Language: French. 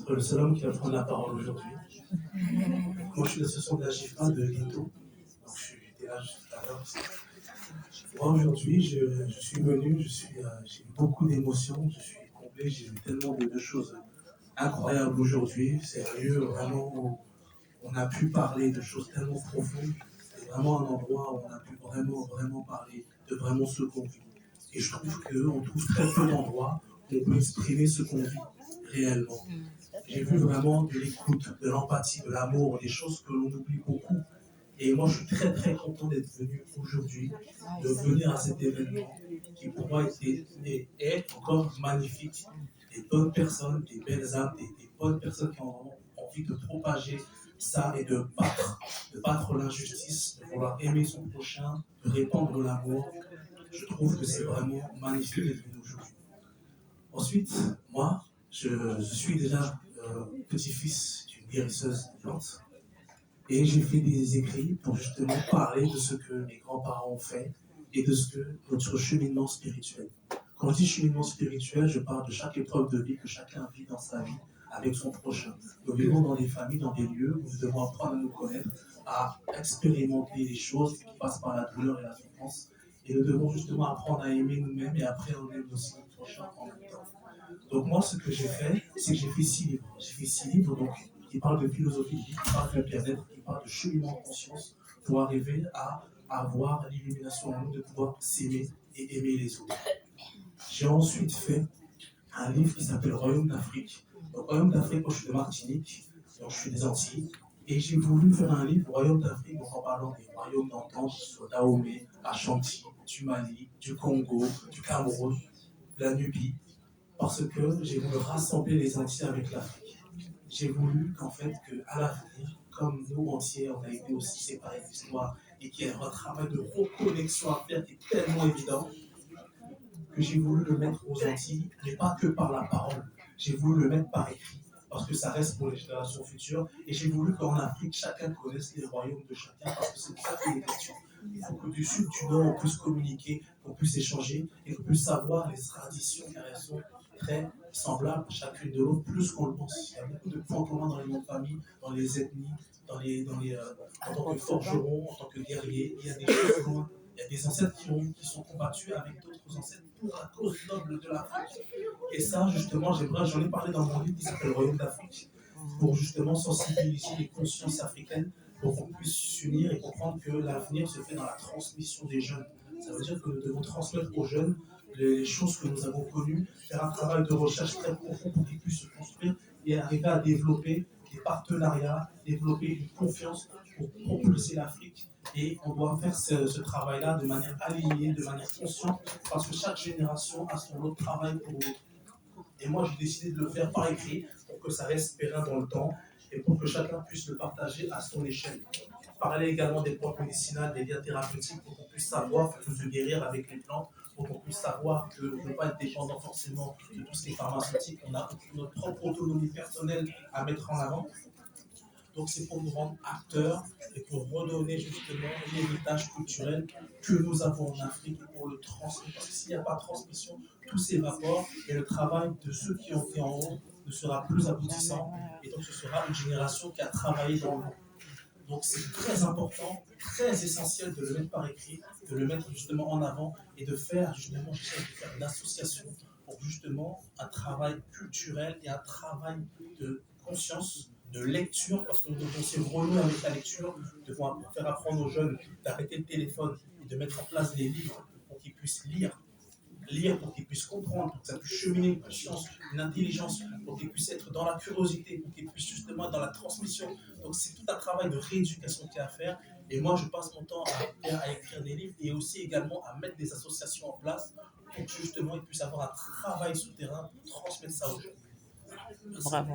être le seul homme qui va prendre la parole aujourd'hui. Moi, je suis l'association de la GIFA de Lindo. Donc, j'étais là juste tout à l'heure. Moi, aujourd'hui, je suis venu, j'ai eu beaucoup d'émotions, je suis comblé, j'ai vu tellement de choses incroyables aujourd'hui. C'est un lieu vraiment où on a pu parler de choses tellement profondes. C'est vraiment un endroit où on a pu vraiment parler de vraiment ce qu'on vit. Et je trouve qu'on trouve très peu d'endroits où on peut exprimer ce qu'on vit réellement. J'ai vu vraiment de l'écoute, de l'empathie, de l'amour, des choses que l'on oublie beaucoup. Et moi, je suis très content d'être venu aujourd'hui, de venir à cet événement qui pour moi est encore magnifique. Des bonnes personnes, des belles âmes, des bonnes personnes qui ont envie de propager ça et de battre l'injustice, de vouloir aimer son prochain, de répandre l'amour. Je trouve que c'est vraiment magnifique d'être venu aujourd'hui. Ensuite, moi, je suis déjà petit-fils d'une guérisseuse de plantes. Et j'ai fait des écrits pour justement parler de ce que mes grands-parents ont fait et de ce que notre cheminement spirituel. Quand je dis cheminement spirituel, je parle de chaque épreuve de vie que chacun vit dans sa vie avec son prochain. Nous vivons dans des familles, dans des lieux où nous devons apprendre à nous connaître, à expérimenter les choses qui passent par la douleur et la souffrance. Et nous devons justement apprendre à aimer nous-mêmes et après on aime aussi notre prochain en même temps. Donc moi, ce que j'ai fait, c'est que j'ai fait 6 livres. J'ai fait 6 livres donc, qui parlent de philosophie de vie, qui parlent de bien-être, qui parlent de cheminement de conscience pour arriver à avoir l'illumination en nous de pouvoir s'aimer et aimer les autres. J'ai ensuite fait un livre qui s'appelle Royaume d'Afrique. Donc Royaume d'Afrique, moi je suis de Martinique, donc je suis des Antilles. Et j'ai voulu faire un livre Royaume d'Afrique en parlant des royaumes d'antan, soit Dahomey, Ashanti, du Mali, du Congo, du Cameroun, de la Nubie. Parce que j'ai voulu rassembler les Antillais avec l'Afrique. J'ai voulu qu'en fait, qu'à l'avenir, comme nous entiers, on a été aussi séparés de l'histoire et qu'il y a un travail de reconnexion à faire qui est tellement évident, que j'ai voulu le mettre aux Antilles, mais pas que par la parole. J'ai voulu le mettre par écrit, parce que ça reste pour les générations futures. Et j'ai voulu qu'en Afrique, chacun connaisse les royaumes de chacun, parce que c'est ça qui est question. Il faut que du sud, du nord, on puisse communiquer, qu'on puisse échanger, et qu'on puisse savoir les traditions, car elles sont très semblables chacune de l'autre, plus qu'on le pense. Il y a beaucoup de points communs dans les noms de famille, dans les ethnies, en tant que forgeron, en tant que guerrier. Il y a des choses communes. Il y a des ancêtres qui sont combattus avec d'autres ancêtres pour la cause noble de l'Afrique. Et ça, justement, j'en ai parlé dans mon livre qui s'appelle Royaume d'Afrique, pour justement sensibiliser les consciences africaines, pour qu'on puisse s'unir et comprendre que l'avenir se fait dans la transmission des jeunes. Ça veut dire que nous devons transmettre aux jeunes les choses que nous avons connues, faire un travail de recherche très profond pour qu'ils puissent se construire et arriver à développer des partenariats, développer une confiance pour propulser l'Afrique. Et on doit faire ce travail-là de manière alignée, de manière consciente, parce que chaque génération a son autre travail pour l'autre. Et moi, j'ai décidé de le faire par écrit pour que ça reste pérenne dans le temps et pour que chacun puisse le partager à son échelle. Parler également des plantes médicinales, des liens thérapeutiques, pour qu'on puisse savoir se guérir avec les plantes, pour qu'on puisse savoir qu'on ne peut pas être dépendant forcément de tout ce qui est pharmaceutique. On a notre propre autonomie personnelle à mettre en avant. Donc c'est pour nous rendre acteurs et pour redonner justement l'héritage culturel que nous avons en Afrique et pour le transmettre. Parce que s'il n'y a pas de transmission, tout s'évapore et le travail de ceux qui ont été en haut ne sera plus aboutissant. Et donc ce sera une génération qui a travaillé dans l'eau. Donc c'est très important, très essentiel de le mettre par écrit, de le mettre justement en avant et de faire justement, j'essaie de faire une association pour justement un travail culturel et un travail de conscience, de lecture, parce que nous devons aussi renouer avec la lecture, nous devons faire apprendre aux jeunes d'arrêter le téléphone et de mettre en place des livres pour qu'ils puissent lire pour qu'ils puissent comprendre, pour que ça puisse cheminer une conscience, une intelligence, pour qu'ils puissent être dans la curiosité, pour qu'ils puissent justement être dans la transmission. Donc c'est tout un travail de rééducation qu'il y a à faire. Et moi, je passe mon temps à écrire des livres et aussi également à mettre des associations en place pour que justement ils puissent avoir un travail souterrain pour transmettre ça aux jeunes. Bravo.